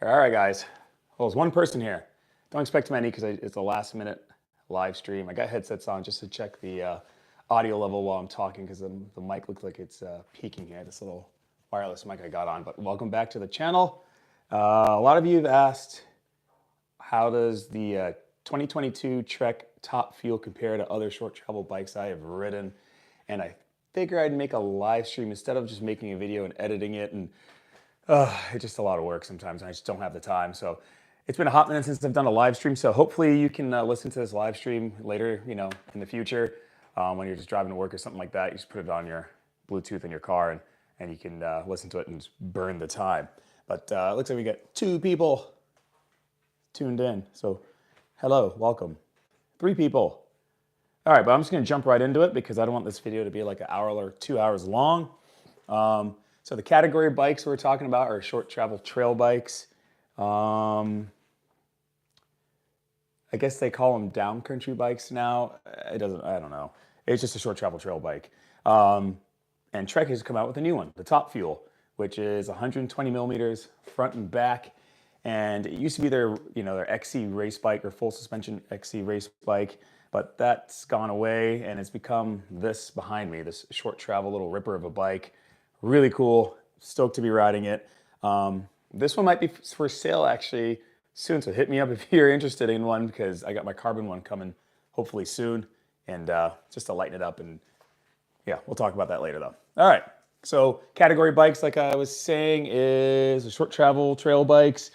All right, guys. Well, there's one person here. Don't expect many because it's a last minute live stream. I got headsets on just to check the audio level while I'm talking because the mic looks like it's peaking here. This little wireless mic I got on. But welcome back to the channel. A lot of you have asked, how does the 2022 Trek Top Fuel compare to other short travel bikes I have ridden? And I figure I'd make a live stream instead of just making a video and editing it, and it's just a lot of work sometimes, and I just don't have the time. So it's been a hot minute since I've done a live stream. So hopefully you can listen to this live stream later, in the future, when you're just driving to work or something like that. You just put it on your Bluetooth in your car, and you can listen to it and just burn the time. But it looks like we got 2 people tuned in. So hello, welcome. 3 people. All right, but I'm just gonna jump right into it because I don't want this video to be like an hour or 2 hours long. So the category of bikes we're talking about are short travel trail bikes. I guess they call them downcountry bikes now. I don't know. It's just a short travel trail bike. And Trek has come out with a new one, the Top Fuel, which is 120 millimeters front and back. And it used to be their XC race bike or full suspension XC race bike, but that's gone away and it's become this behind me, this short travel little ripper of a bike. Really cool, stoked to be riding it. This one might be for sale actually soon, so hit me up if you're interested in one because I got my carbon one coming hopefully soon, and just to lighten it up, and yeah, we'll talk about that later though. All right, so category bikes, like I was saying, is short travel trail bikes.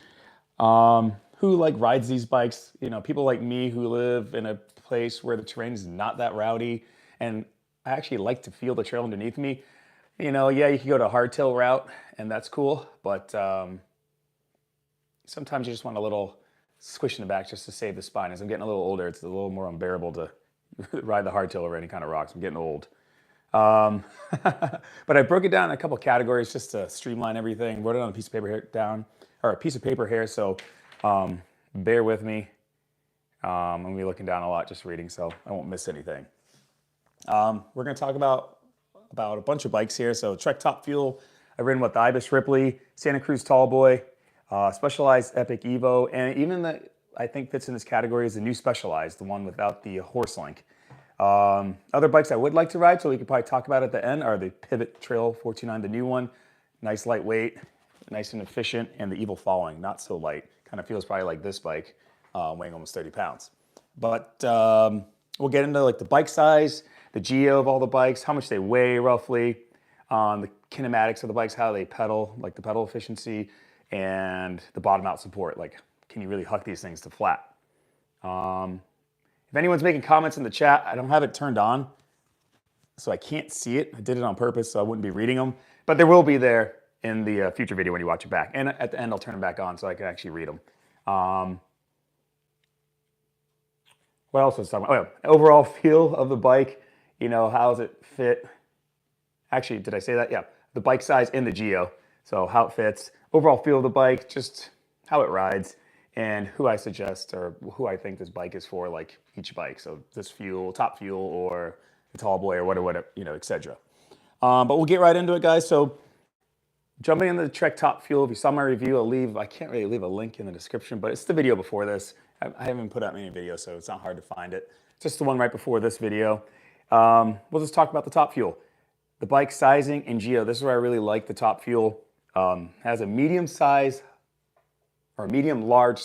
Who rides these bikes? People like me who live in a place where the terrain is not that rowdy, and I actually like to feel the trail underneath me. Yeah, you can go to a hardtail route, and that's cool, but sometimes you just want a little squish in the back just to save the spine. As I'm getting a little older, it's a little more unbearable to ride the hardtail over any kind of rocks. I'm getting old. But I broke it down in a couple categories just to streamline everything. Wrote it on a piece of paper here, so bear with me. I'm gonna be looking down a lot just reading, so I won't miss anything. We're gonna talk about a bunch of bikes here. So Trek Top Fuel, I've ridden with the Ibis Ripley, Santa Cruz Tallboy, Specialized Epic Evo, and even that I think fits in this category is the new Specialized, the one without the horse link. Other bikes I would like to ride, so we could probably talk about at the end, are the Pivot Trail 429, the new one. Nice lightweight, nice and efficient, and the Evil Following, not so light. Kind of feels probably like this bike, weighing almost 30 pounds. But we'll get into the bike size, the geo of all the bikes, how much they weigh roughly, the kinematics of the bikes, how they pedal, like the pedal efficiency, and the bottom out support. Can you really huck these things to flat? If anyone's making comments in the chat, I don't have it turned on, so I can't see it. I did it on purpose so I wouldn't be reading them, but there will be there in the future video when you watch it back. And at the end, I'll turn them back on so I can actually read them. What else was I talking about? Oh, yeah. Overall feel of the bike, how does it fit? Actually, did I say that? Yeah, the bike size and the geo. So how it fits, overall feel of the bike, just how it rides, and who I suggest or who I think this bike is for, each bike. So this fuel, Top Fuel, or the Tallboy, or whatever, etc. But we'll get right into it, guys. So jumping into the Trek Top Fuel, if you saw my review, I can't really leave a link in the description, but it's the video before this. I haven't put out many videos, so it's not hard to find it. Just the one right before this video. We'll just talk about the Top Fuel. The bike sizing and geo, this is where I really like the Top Fuel. Has a medium large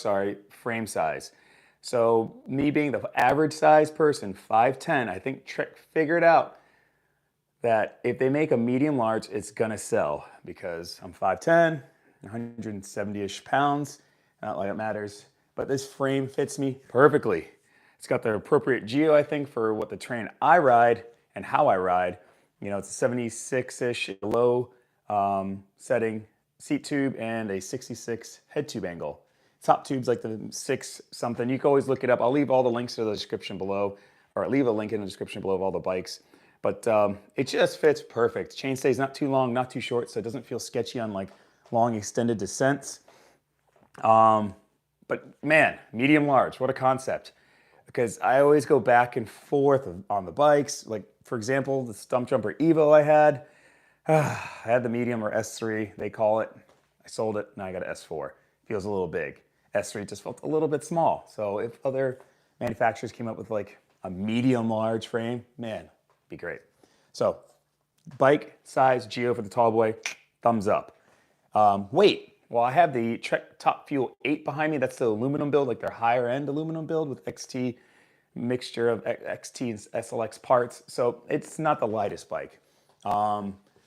frame size. So me being the average size person, 5'10", I think Trek figured out that if they make a medium large, it's gonna sell, because I'm 5'10", 170-ish pounds, not like it matters, but this frame fits me perfectly. It's got the appropriate geo, I think, for what the terrain I ride and how I ride. It's a 76-ish low setting seat tube and a 66 head tube angle. Top tube's like the 6 something. You can always look it up. I'll leave all the links in the description below, or leave a link in the description below of all the bikes. But it just fits perfect. Chainstay's not too long, not too short, so it doesn't feel sketchy on long extended descents. But man, medium large, what a concept. Because I always go back and forth on the bikes. For example, the Stumpjumper Evo I had the medium, or S3, they call it. I sold it, now I got an S4. feels a little big. S3 just felt a little bit small. So if other manufacturers came up with like a medium large frame, man, be great. So bike size, Geo for the Tallboy, thumbs up. Weight, well, I have the Trek Top Fuel 8 behind me. That's the aluminum build, like their higher end aluminum build with XT mixture of XT and SLX parts. So it's not the lightest bike.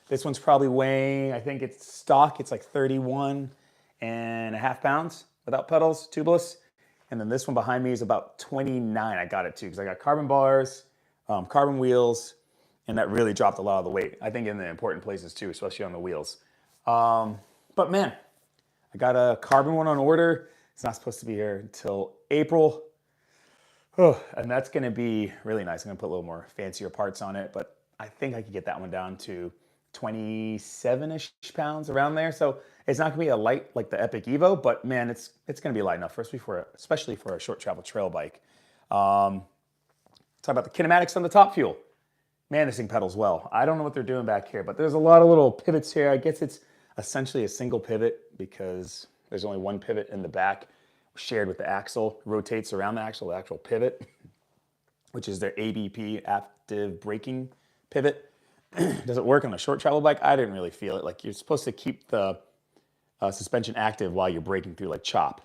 This one's probably weighing, I think it's stock, it's like 31.5 pounds without pedals, tubeless. And then this one behind me is about 29. I got it too, because I got carbon bars, carbon wheels, and that really dropped a lot of the weight. I think in the important places too, especially on the wheels. But man, I got a carbon one on order. It's not supposed to be here until April. Oh, and that's gonna be really nice. I'm gonna put a little more fancier parts on it, but I think I could get that one down to 27-ish pounds around there. So it's not gonna be a light like the Epic Evo, but man, it's gonna be light enough especially for a short travel trail bike. Talk about the kinematics on the Top Fuel. Man, this thing pedals well. I don't know what they're doing back here, but there's a lot of little pivots here. I guess it's essentially a single pivot because there's only one pivot in the back shared with the axle. It rotates around the actual pivot, which is their ABP, active braking pivot. Does it work on a short travel bike? I didn't really feel it. Like you're supposed to keep the suspension active while you're braking through like chop.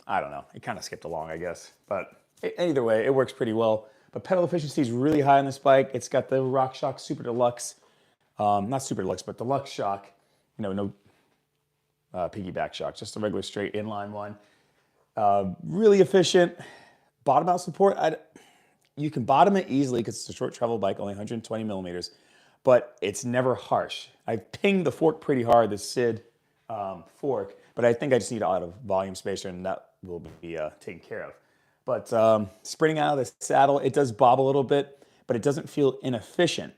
I don't know. It kind of skipped along, I guess. But either way, it works pretty well. But pedal efficiency is really high on this bike. It's got the RockShox Super Deluxe, not Super Deluxe, but Deluxe shock. You know, no piggyback shock, just a regular straight inline one. Really efficient. Bottom out support, you can bottom it easily because it's a short travel bike, only 120 millimeters, but it's never harsh. I pinged the fork pretty hard, the SID fork, but I think I just need a lot of volume spacer and that will be taken care of. But sprinting out of the saddle, it does bob a little bit, but it doesn't feel inefficient.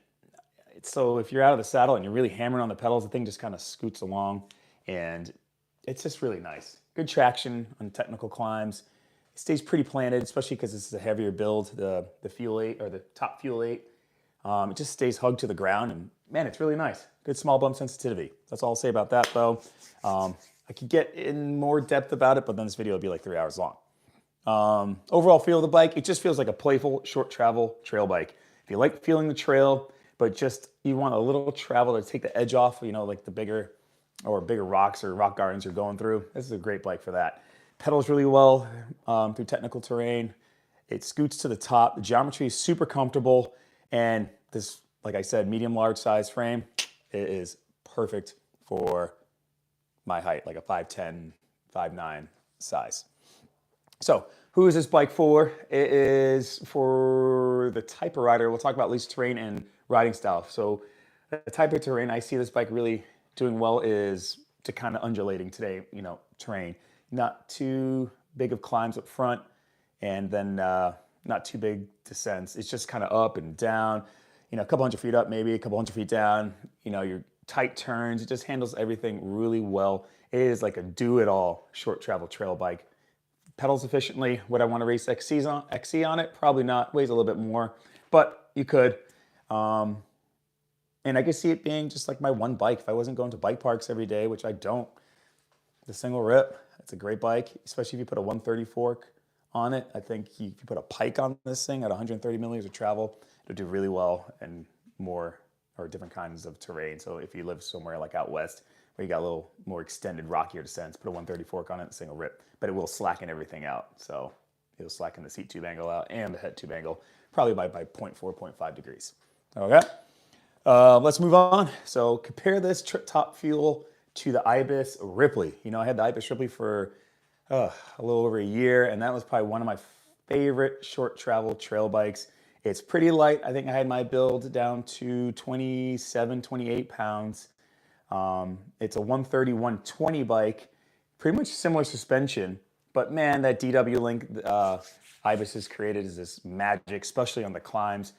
So if you're out of the saddle and you're really hammering on the pedals, the thing just kind of scoots along and it's just really nice. Good traction on technical climbs. It stays pretty planted, especially because this is a heavier build, the Fuel 8 or the Top Fuel 8. It just stays hugged to the ground and man, it's really nice. Good small bump sensitivity. That's all I'll say about that though. I could get in more depth about it, but then this video will be like 3 hours long. Overall feel of the bike, it just feels like a playful short travel trail bike. If you like feeling the trail, but just you want a little travel to take the edge off, you know, like the bigger rocks or rock gardens you're going through, this is a great bike for that. Pedals really well through technical terrain. It scoots to the top. The geometry is super comfortable. And this, like I said, medium large size frame, it is perfect for my height, like a 5'10", 5'9" size. So who is this bike for? It is for the type of rider. We'll talk about at least terrain and riding style. So the type of terrain I see this bike really doing well is to kind of undulating terrain. Not too big of climbs up front and then not too big descents. It's just kind of up and down, you know, a couple hundred feet up, maybe a couple hundred feet down, you know, your tight turns. It just handles everything really well. It is like a do-it-all short travel trail bike. Pedals efficiently. Would I want to race XC on it? Probably not. Weighs a little bit more, but you could. And I could see it being just like my one bike. If I wasn't going to bike parks every day, which I don't, the single rip, it's a great bike, especially if you put a 130 fork on it. I think if you put a pike on this thing at 130 millimeters of travel, it'll do really well and more or different kinds of terrain. So if you live somewhere like out west where you got a little more extended, rockier descents, put a 130 fork on it, single rip, but it will slacken everything out. So it'll slacken the seat tube angle out and the head tube angle, probably by 0.4, 0.5 degrees. Okay, let's move on. So compare this Top Fuel to the Ibis Ripley. You know, I had the Ibis Ripley for a little over a year, and that was probably one of my favorite short travel trail bikes. It's pretty light. I think I had my build down to 27, 28 pounds. It's a 130, 120 bike, pretty much similar suspension, but man, that DW link Ibis has created is this magic, especially on the climbs.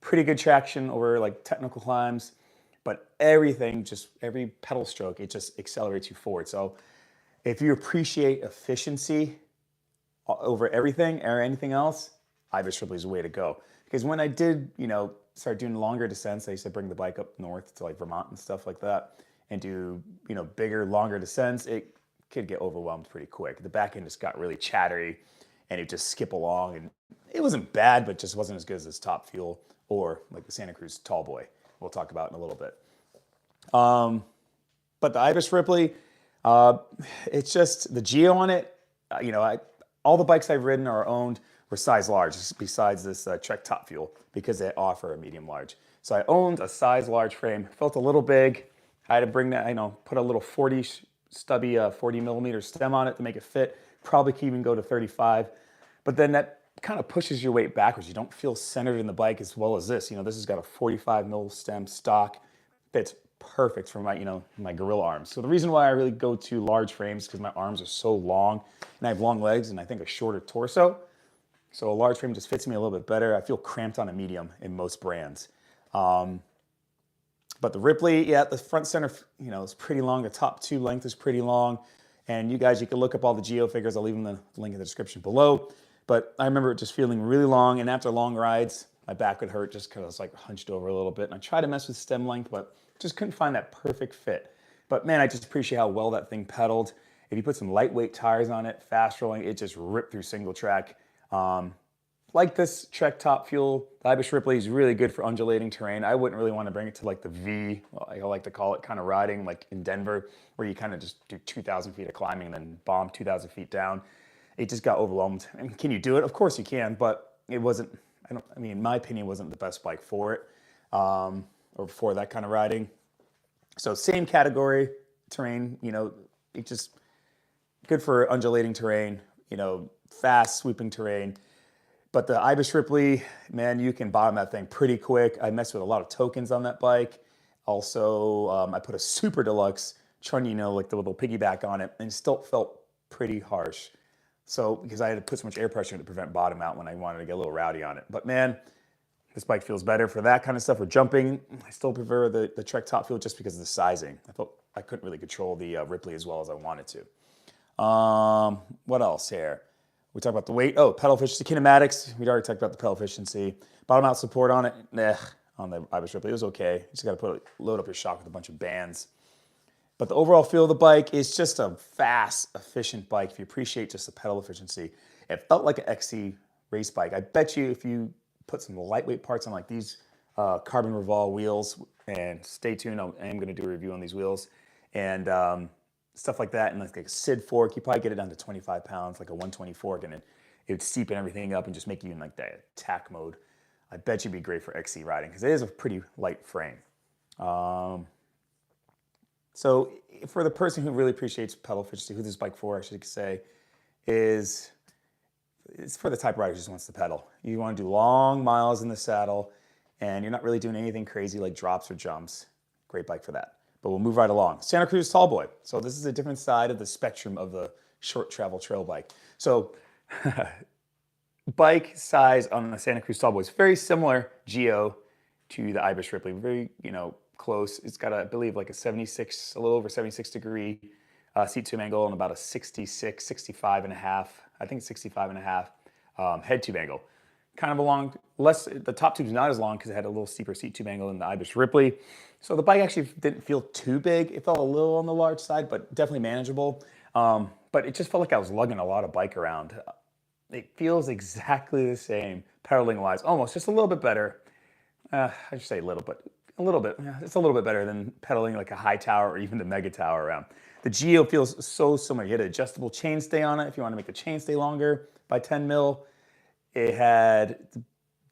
Pretty good traction over like technical climbs, but everything, just every pedal stroke, it just accelerates you forward. So if you appreciate efficiency over everything or anything else, Ibis Ripley is the way to go. Because when I did, you know, start doing longer descents, I used to bring the bike up north to like Vermont and stuff like that and do, you know, bigger, longer descents. It could get overwhelmed pretty quick. The back end just got really chattery, and it just skip along, and it wasn't bad, but just wasn't as good as this Top Fuel or like the Santa Cruz Tallboy we'll talk about in a little bit. But the Ibis Ripley, it's just the geo on it. All the bikes I've ridden or owned were size large, besides this Trek Top Fuel, because they offer a medium large. So I owned a size large frame, felt a little big. I had to bring that, put a little 40 millimeter stem on it to make it fit. Probably can even go to 35, but then that kind of pushes your weight backwards. You don't feel centered in the bike as well as this. This has got a 45 mil stem stock, fits perfect for my gorilla arms. So the reason why I really go to large frames is because my arms are so long, and I have long legs and I think a shorter torso. So a large frame just fits me a little bit better. I feel cramped on a medium in most brands. But the Ripley, yeah, the front center, is pretty long. The top two length is pretty long. And you guys, you can look up all the geo figures. I'll leave them the link in the description below. But I remember it just feeling really long. And after long rides, my back would hurt just because I was like hunched over a little bit. And I tried to mess with stem length, but just couldn't find that perfect fit. But man, I just appreciate how well that thing pedaled. If you put some lightweight tires on it, fast rolling, it just ripped through single track. Like this Trek Top Fuel, the Ibis Ripley is really good for undulating terrain. I wouldn't really want to bring it to like the V, I like to call it, kind of riding like in Denver, where you kind of just do 2,000 feet of climbing and then bomb 2,000 feet down. It just got overwhelmed. I mean, can you do it? Of course you can, but it wasn't, in my opinion, wasn't the best bike for it, or for that kind of riding. So same category terrain, it's just good for undulating terrain, fast sweeping terrain. But the Ibis Ripley, man, you can bottom that thing pretty quick. I messed with a lot of tokens on that bike. Also, I put a super deluxe trunnion, like the little piggyback on it, and it still felt pretty harsh. So, because I had to put so much air pressure to prevent bottom out when I wanted to get a little rowdy on it. But man, this bike feels better for that kind of stuff. For jumping, I still prefer the Trek Top Fuel just because of the sizing. I felt I couldn't really control the Ripley as well as I wanted to. What else here? We talked about the weight. Oh, pedal efficiency, kinematics. We'd already talked about the pedal efficiency. Bottom out support on it, on the Ibis Ripley, it was okay. You just got to load up your shock with a bunch of bands. But the overall feel of the bike is just a fast, efficient bike. If you appreciate just the pedal efficiency, it felt like an XC race bike. I bet you if you put some lightweight parts on like these carbon Revol wheels, and stay tuned, I am going to do a review on these wheels, and stuff like that, and like a SID fork, you probably get it down to 25 pounds, like a 120 fork, and it would steepen everything up and just make you in like that attack mode. I bet you'd be great for XC riding because it is a pretty light frame. So for the person who really appreciates pedal efficiency, who this bike for, I should say, it's for the type of rider who just wants to pedal. You want to do long miles in the saddle, and you're not really doing anything crazy like drops or jumps. Great bike for that. But we'll move right along. Santa Cruz Tallboy. So this is a different side of the spectrum of the short travel trail bike. So bike size on the Santa Cruz Tallboy is very similar geo to the Ibis Ripley. Very, close. It's got, I believe, like a little over 76 degree seat tube angle and about a 66, 65 and a half. I think 65 and a half head tube angle. Kind of along, the top tube's not as long because it had a little steeper seat tube angle than the Ibis Ripley. So the bike actually didn't feel too big. It felt a little on the large side, but definitely manageable. But it just felt like I was lugging a lot of bike around. It feels exactly the same, pedaling wise, almost just a little bit better. I should say a little bit. Yeah, it's a little bit better than pedaling like a high tower or even the mega tower around. The Geo feels so similar. You had an adjustable chainstay on it if you want to make the chainstay longer by 10 mil. It had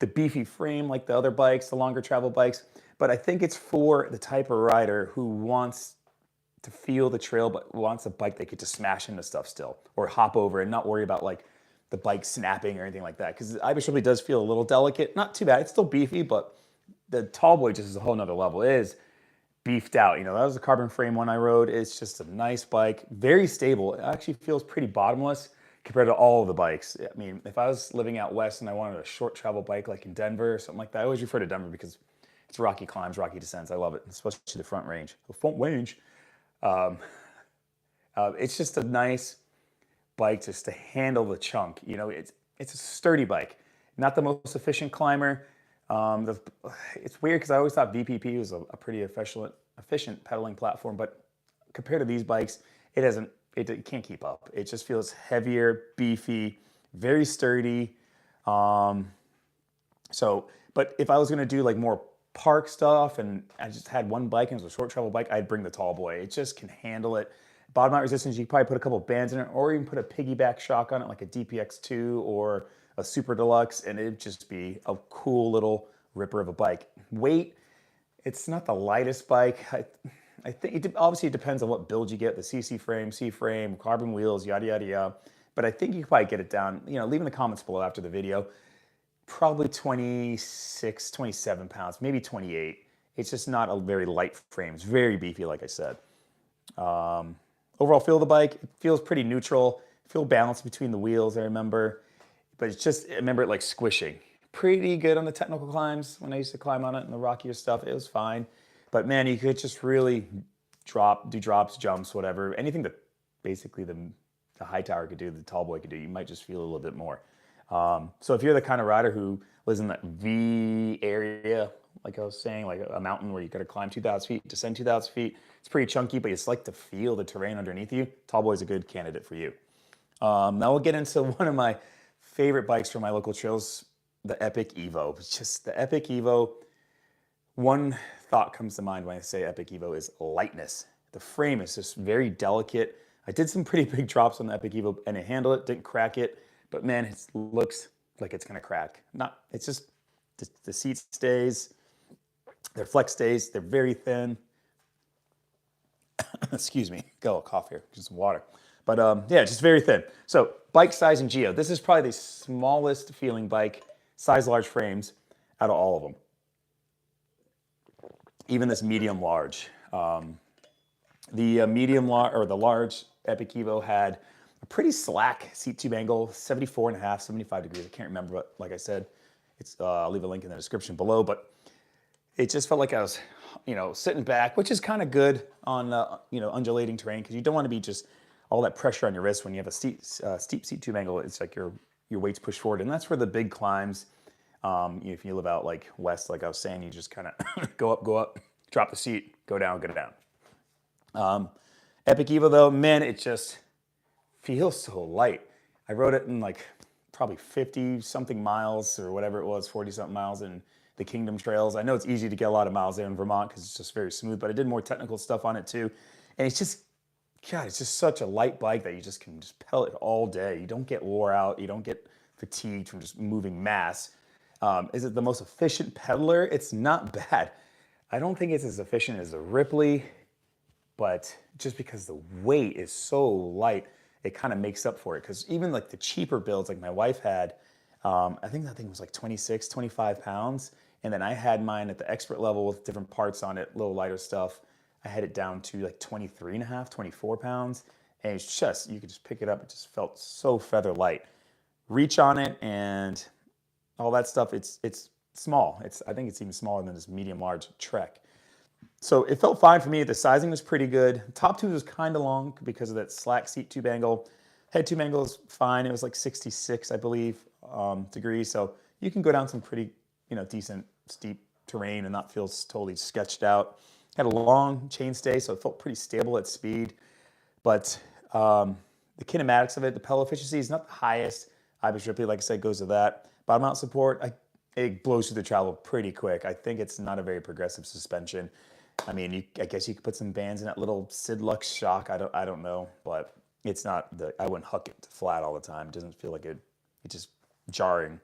the beefy frame like the other bikes, the longer travel bikes. But I think it's for the type of rider who wants to feel the trail but wants a bike they get to smash into stuff still or hop over and not worry about like the bike snapping or anything like that. Because the Ibis Ripley does feel a little delicate. Not too bad. It's still beefy, but the Tallboy just is a whole nother level. It is beefed out. That was the carbon frame one I rode. It's just a nice bike. Very stable. It actually feels pretty bottomless compared to all of the bikes. I mean, if I was living out west and I wanted a short travel bike like in Denver or something like that, I always refer to Denver because it's rocky climbs, rocky descents. I love it, especially the front range. The front range. It's just a nice bike just to handle the chunk. It's a sturdy bike. Not the most efficient climber. It's weird because I always thought VPP was a pretty efficient pedaling platform, but compared to these bikes, it has an it can't keep up. It just feels heavier, beefy, very sturdy. But if I was gonna do like more park stuff and I just had one bike and it was a short travel bike, I'd bring the Tallboy. It just can handle it. Bottom out resistance, you could probably put a couple bands in it or even put a piggyback shock on it like a DPX2 or a Super Deluxe, and it'd just be a cool little ripper of a bike. Weight, it's not the lightest bike. I think obviously it depends on what build you get, the CC frame, C frame, carbon wheels, yada, yada, yada. But I think you could probably get it down, leave in the comments below after the video, probably 26, 27 pounds, maybe 28. It's just not a very light frame. It's very beefy, like I said. Overall feel of the bike, it feels pretty neutral. Feel balanced between the wheels, I remember. But I remember it like squishing. Pretty good on the technical climbs. When I used to climb on it and the rockier stuff, it was fine. But man, you could just really do drops, jumps, whatever. Anything that basically the high tower could do, the Tallboy could do, you might just feel a little bit more. So if you're the kind of rider who lives in that V area, like I was saying, like a mountain where you got to climb 2,000 feet, descend 2,000 feet, it's pretty chunky, but you just like to feel the terrain underneath you, Tallboy's a good candidate for you. Now we'll get into one of my favorite bikes from my local trails, the Epic Evo. It's just the Epic Evo. One thought comes to mind when I say Epic Evo is lightness. The frame is just very delicate. I did some pretty big drops on the Epic Evo and it handled it, didn't crack it, but man, it looks like it's gonna crack. It's just, the seat stays, their flex stays, they're very thin. Excuse me, got a cough here, just some water. But yeah, just very thin. So bike size and geo. This is probably the smallest feeling bike, size large frames, out of all of them. Even this medium large. The the large Epic Evo had a pretty slack seat tube angle, 74.5, 75 degrees. I can't remember, but like I said, I'll leave a link in the description below. But it just felt like I was, sitting back, which is kind of good on, undulating terrain because you don't want to be just all that pressure on your wrist when you have a steep seat tube angle. It's like your weight's pushed forward, and that's where the big climbs. If you live out like west, like I was saying, you just kind of go up, drop the seat, go down, get it down. Epic Evo though, man, it just feels so light. I rode it in like probably 50 something miles or whatever it was, 40 something miles in the Kingdom Trails. I know it's easy to get a lot of miles there in Vermont because it's just very smooth, but I did more technical stuff on it too. And it's just, God, it's just such a light bike that you just can just pedal it all day. You don't get wore out. You don't get fatigued from just moving mass. Is it the most efficient pedaler? It's not bad. I don't think it's as efficient as the Ripley, but just because the weight is so light, it kind of makes up for it. Because even like the cheaper builds, like my wife had, I think that thing was like 26, 25 pounds. And then I had mine at the expert level with different parts on it, a little lighter stuff. I had it down to like 23.5, 24 pounds. And it's just, you could just pick it up. It just felt so feather light. Reach on it and all that stuff, it's small. I think it's even smaller than this medium large Trek. So it felt fine for me. The sizing was pretty good. Top tube was kind of long because of that slack seat tube angle. Head tube angle is fine. It was like 66, I believe, degrees. So you can go down some pretty, decent steep terrain and not feel totally sketched out. Had a long chainstay, so it felt pretty stable at speed. But the kinematics of it, the pedal efficiency is not the highest. Ibis Ripley, like I said, goes to that. Bottom out support, it blows through the travel pretty quick. I think it's not a very progressive suspension. I mean, I guess you could put some bands in that little Sid Lux shock. I don't know, but it's not I wouldn't huck it to flat all the time. It doesn't feel like it's just jarring.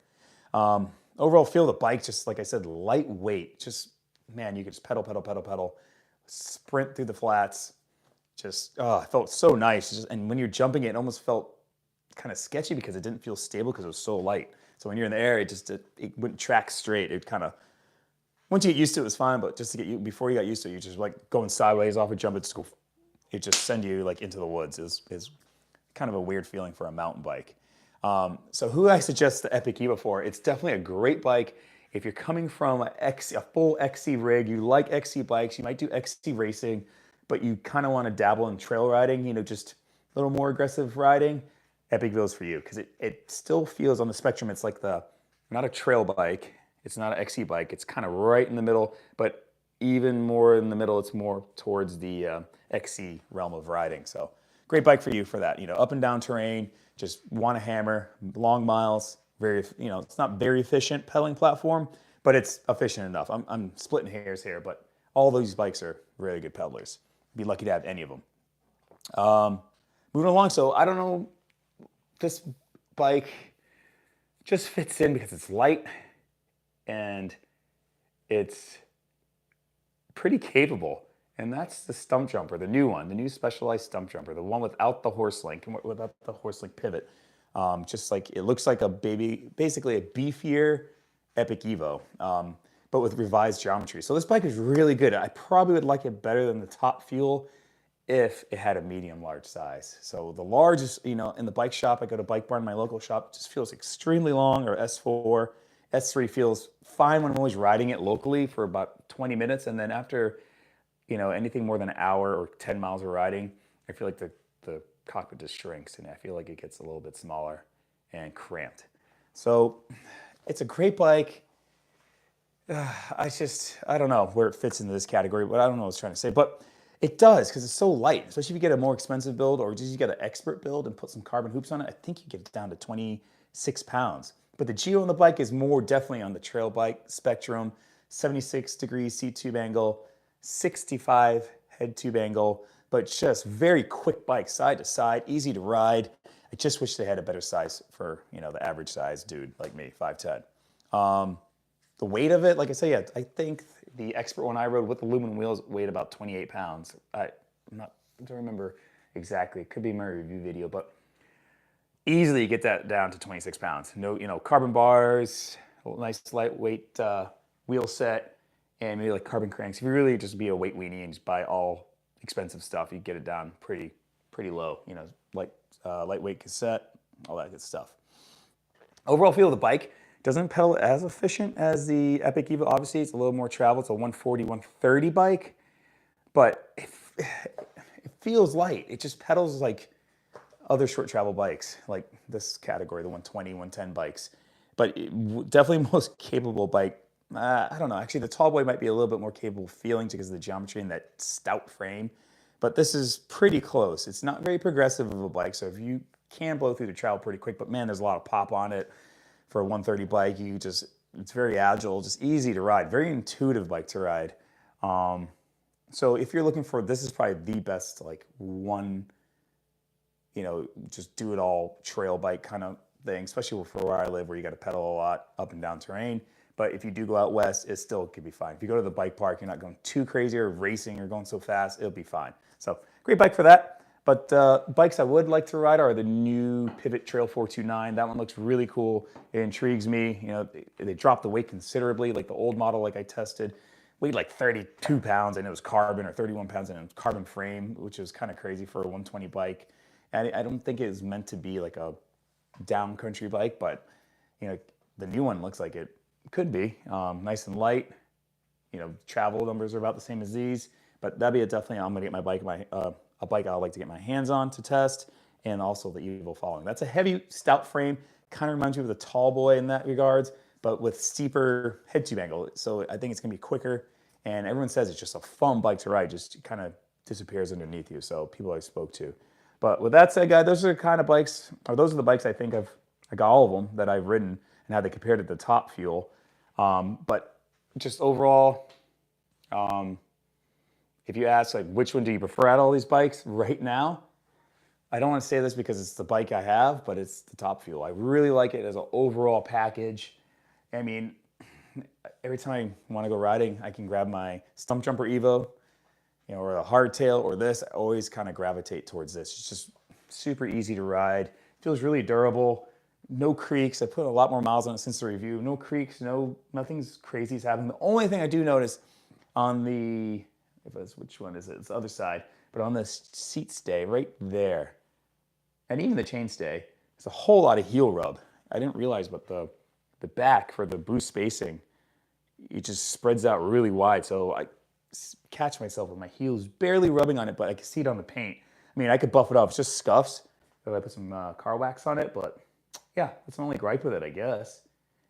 Overall feel of the bike, just like I said, lightweight. Just, man, you could just pedal, sprint through the flats. Just, it felt so nice. And when you're jumping it almost felt kind of sketchy because it didn't feel stable because it was so light. So when you're in the air, it wouldn't track straight. It kind of, once you get used to it, it was fine, but just before you got used to it, you just like going sideways off a jump, it just send you like into the woods. Is kind of a weird feeling for a mountain bike. So who I suggest the Epic Evo for? It's definitely a great bike. If you're coming from a full XC rig, you like XC bikes, you might do XC racing, but you kind of want to dabble in trail riding, just a little more aggressive riding, Epic Evo is for you because it still feels on the spectrum. It's like not a trail bike. It's not an XC bike. It's kind of right in the middle, but even more in the middle, it's more towards the XC realm of riding. So great bike for you for that. Up and down terrain, just want to hammer, long miles, very, it's not very efficient pedaling platform, but it's efficient enough. I'm splitting hairs here, but all these bikes are really good pedalers. Be lucky to have any of them. Moving along, so I don't know, this bike just fits in because it's light and it's pretty capable. And that's the Stumpjumper, the new one, the new Specialized Stumpjumper, the one without the horse link, without the horse link pivot. Just like, it looks like basically a beefier Epic Evo, but with revised geometry. So this bike is really good. I probably would like it better than the Top Fuel if it had a medium large size. So the large is, in the bike shop, I go to Bike Barn, my local shop, it just feels extremely long, or S4. S3 feels fine when I'm always riding it locally for about 20 minutes. And then after, anything more than an hour or 10 miles of riding, I feel like the cockpit just shrinks and I feel like it gets a little bit smaller and cramped. So it's a great bike. I don't know where it fits into this category, but I don't know what I was trying to say. But it does, because it's so light, especially if you get a more expensive build or just you get an expert build and put some carbon hoops on it. I think you get it down to 26 pounds. But the Geo on the bike is more definitely on the trail bike spectrum. 76 degrees seat tube angle, 65 head tube angle, but just very quick bike, side to side, easy to ride. I just wish they had a better size for, the average size dude like me, 5'10". The weight of it, like I say, yeah, I think the expert one I rode with aluminum wheels weighed about 28 pounds. I don't remember exactly. It could be my review video, but easily get that down to 26 pounds. No, carbon bars, nice lightweight wheel set, and maybe like carbon cranks. If you really just be a weight weenie and just buy all expensive stuff, you get it down pretty low. Lightweight cassette, all that good stuff. Overall feel of the bike doesn't pedal as efficient as the Epic Evo. Obviously, it's a little more travel. It's a 140, 130 bike, but it feels light. It just pedals like other short travel bikes, like this category, the 120, 110 bikes. But definitely most capable bike. I don't know. Actually, the Tallboy might be a little bit more capable feeling because of the geometry and that stout frame. But this is pretty close. It's not very progressive of a bike, so if you can blow through the travel pretty quick, but man, there's a lot of pop on it. For a 130 bike, it's very agile, just easy to ride, very intuitive bike to ride. So if you're looking for, this is probably the best like one, just do it all trail bike kind of thing, especially for where I live, where you got to pedal a lot up and down terrain. But if you do go out west, it still could be fine. If you go to the bike park, you're not going too crazy or racing or going so fast, it'll be fine. So great bike for that. But bikes I would like to ride are the new Pivot Trail 429. That one looks really cool. It intrigues me. They dropped the weight considerably. Like the old model, like I tested, weighed like 32 pounds and it was carbon, or 31 pounds and it was carbon frame, which is kind of crazy for a 120 bike. And I don't think it is meant to be like a down country bike, but the new one looks like it could be nice and light. Travel numbers are about the same as these, but that'd be definitely, I'm gonna get my bike, a bike I would like to get my hands on to test, and also the Evo following. That's a heavy, stout frame, kind of reminds you of the Tallboy in that regards, but with steeper head tube angle. So I think it's gonna be quicker, and everyone says it's just a fun bike to ride, just kind of disappears underneath you, so people I spoke to. But with that said, guys, those are the kind of bikes, or those are the bikes I think I got all of them that I've ridden and how they compared to the Top Fuel. But just overall, if you ask like which one do you prefer out of all these bikes right now, I don't want to say this because it's the bike I have, but it's the Top Fuel. I really like it as an overall package. I mean, every time I want to go riding, I can grab my Stumpjumper Evo, or a hardtail or this. I always kind of gravitate towards this. It's just super easy to ride. Feels really durable. No creaks. I put a lot more miles on it since the review. No creaks. Nothing's crazy's happening. The only thing I do notice on the, which one is it? It's the other side. But on this seat stay right there, and even the chain stay, there's a whole lot of heel rub. I didn't realize, but the back for the boost spacing, it just spreads out really wide. So I catch myself with my heels barely rubbing on it, but I can see it on the paint. I mean, I could buff it off. It's just scuffs. So I put some car wax on it, but yeah, that's the only gripe with it, I guess.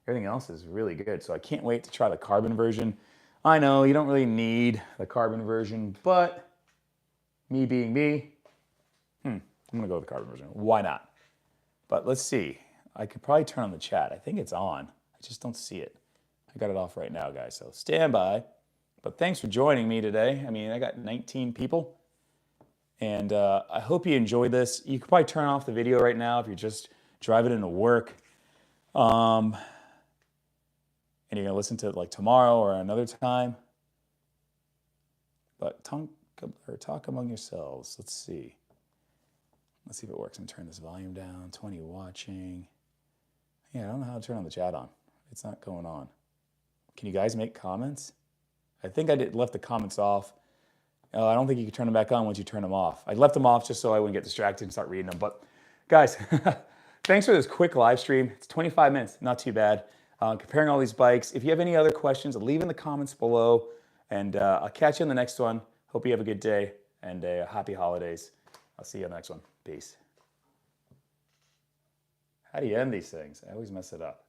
Everything else is really good. So I can't wait to try the carbon version. I know you don't really need the carbon version, but me being me, I'm going to go with the carbon version. Why not? But let's see. I could probably turn on the chat. I think it's on. I just don't see it. I got it off right now, guys, so stand by. But thanks for joining me today. I mean, I got 19 people. And I hope you enjoyed this. You could probably turn off the video right now if you're just driving into work. And you're going to listen to it like tomorrow or another time. But talk among yourselves. Let's see. Let's see if it works. I'm going to turn this volume down. 20 watching. Yeah, I don't know how to turn on the chat on. It's not going on. Can you guys make comments? I think I left the comments off. I don't think you can turn them back on once you turn them off. I left them off just so I wouldn't get distracted and start reading them. But guys, thanks for this quick live stream. It's 25 minutes, not too bad. Comparing all these bikes. If you have any other questions, leave in the comments below. And I'll catch you in the next one. Hope you have a good day and happy holidays. I'll see you on the next one. Peace. How do you end these things? I always mess it up.